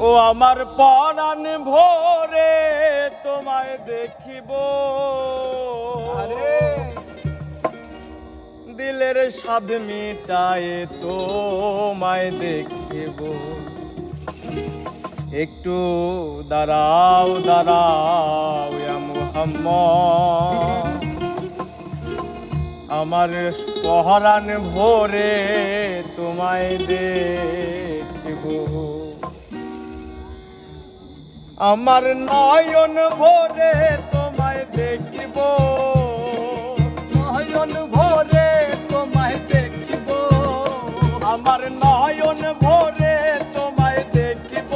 ও আমার পরাণ ভোরে তোমায় দেখিব, দিলের স্বাদ মিটায় তোমায় দেখিব। একটু দাঁড়াও দাঁড়াও ইয়া মুহাম্মদ, আমার পরাণ ভোরে তোমায় দেখিব। আমার নয়ন ভোরে তোমায় দেখিব, নয়ন ভোরে তোমায় দেখিব। আমার নয়ন ভোরে তোমায় দেখিব,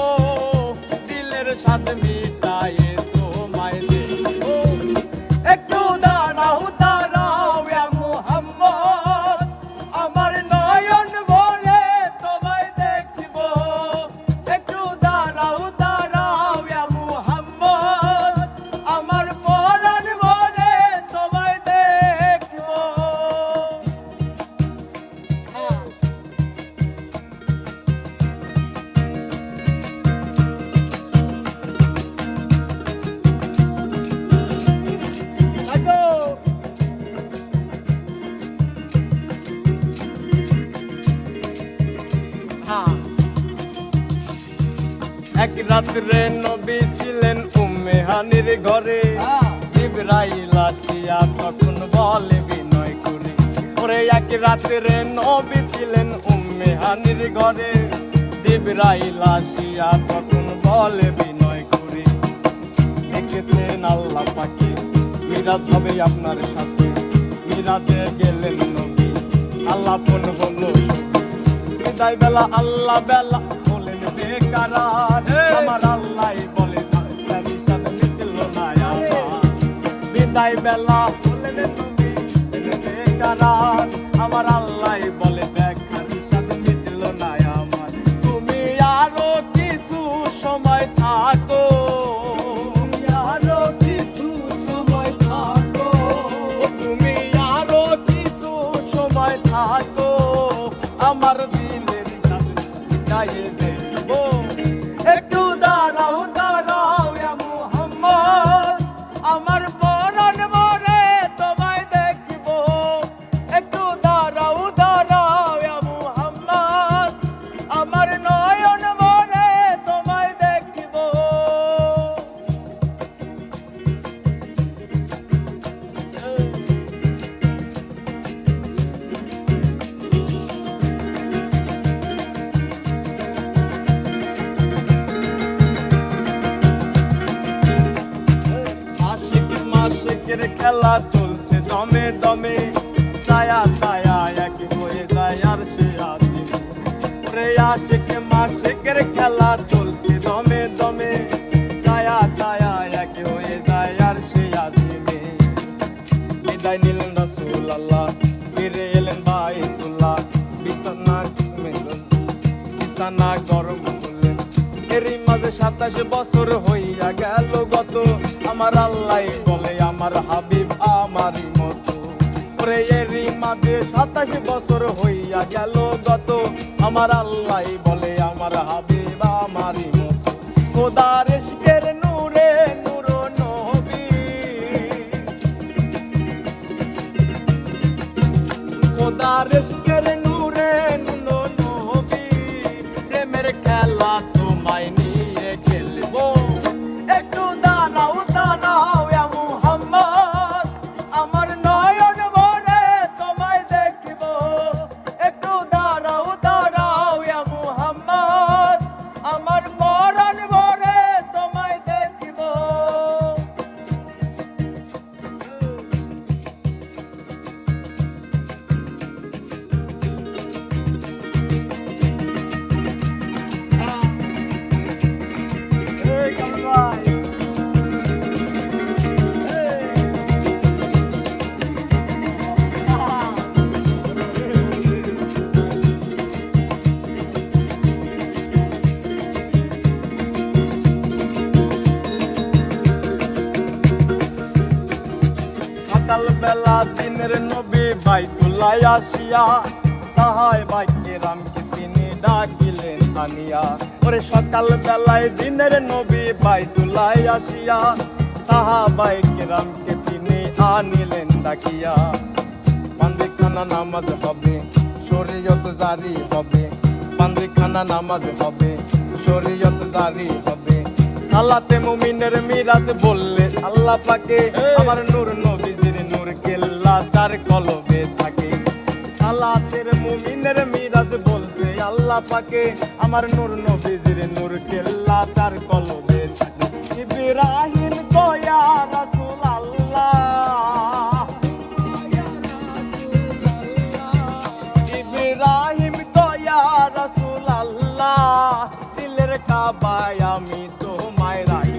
দিলের স্বাদ মিটায়ে তোমায় দেখিব। একটু দাঁড়াও দাঁড়াও ইয়া মুহাম্মদ, আমার নয়ন ভোরে তোমায় দেখিব। একটু দাঁড়াও দাঁড়াও ইয়া মুহাম্মদ, আমার পরাণ ভোরে তোমায় দেখিব। এক রাত্রে নবী ছিলেন উম্মে হানির ঘরে, জিবরাইল আসিয়া তখন বলে বিনয় করে। ওরে এক রাত্রে নবী ছিলেন উম্মে হানির ঘরে, জিবরাইল আসিয়া তখন বলে বিনয় করে। দেখেছেন আল্লাহ পাকে মিরাজ হবে আপনার সাথে, মিরাজে গেলেন নবী আল্লাহ পন হলো বিদায় বেলা। আল্লাহ বেলা বলেন বেকারার, আমার আল্লাহ বলে মিটল না আমার। বিদায় বেলা বলেন নবী বেকারার, আমার আল্লাহ বলে দেখার সাথে মিটল না আমার। তুমি আরো কিছু সময় থাকো, আরো কিছু সময় থাকো, তুমি আরো কিছু সময় থাকো, আমার দিলের গায়ে দেব। একটু দাঁড়াও দাঁড়াও ইয়া মুহাম্মদ, আমার পরাণ ভোরে তোমায় দেখিব। একটু দাঁড়াও দাঁড়াও ইয়া মুহাম্মদ, আমার নয়ন ভোরে তোমায় দেখিব। আশিকের খেলা চলছে দমে দমে, ছায়া ছায়া এক হয়ে যায় আর সে আসে। রে আশিক মাশিকের খেলা চলছে দমে দমে, ছায়া ছায়া এক হয়ে যায় আর সে আসে। বিদায় নিলেন রাসূলুল্লাহ, ফিরে এলেন বাইতুল্লাহ, বিছানা গরম করলেন। এরই মাঝে 27 বছর হইয়া গেল গত, আমার আল্লাহ বলে আমার হাবিব আমারই মতো। ওরে এরই মাঝে 27 বছর হইয়া গেল গত, আমার আল্লাহ বলে আমার হাবিব আমারই মতো। খোদার ইশকের নূরে নূর নবী, খোদার ইশকের নূরে নূর নবী, প্রেমের খেলা তোমায় নিয়ে খেলবো। একটু দাঁড়াও দাঁড়াও ইয়া মুহাম্মদ, আমার নয়ন ভোরে তোমায় দেখিব। একটু দাঁড়াও দাঁড়াও ইয়া মুহাম্মদ, আমার পরাণ ভোরে তোমায় দেখিব। সকাল বেলা দিনের নবী বাইতুল্লাহ আসিয়া, সাহায় বাইকে রামকে তিনি ডাকিলেন আনিয়া। ওরে সকাল বেলায় দিনের নবী বাইতুল্লায় আসিয়া সাহাবায়ে কেরামকে তিনি আনিলেন ডাকিয়া। পাঞ্জিখানা নামাজ হবে শরীয়ত জারি হবে, পাঞ্জিখানা নামাজ হবে শরীয়ত জারি হবে। সালাতে মুমিনের মিরাজ বললে আল্লাহ পাকে, আমার নূর নবীজির নূর কেল্লা তার কলবে থাকে। সালাতের মুমিনের মিরাজ বলছে আল্লাহ পাকে, আমার নূর নবীজির নূর কেল্লা তার কলবে থাকে। ইব্রাহিম তো ইয়া রাসূলুল্লাহ, ইব্রাহিম তো ইয়া রাসূলুল্লাহ, দিলের কাবায় আমি তোমায় রাখি।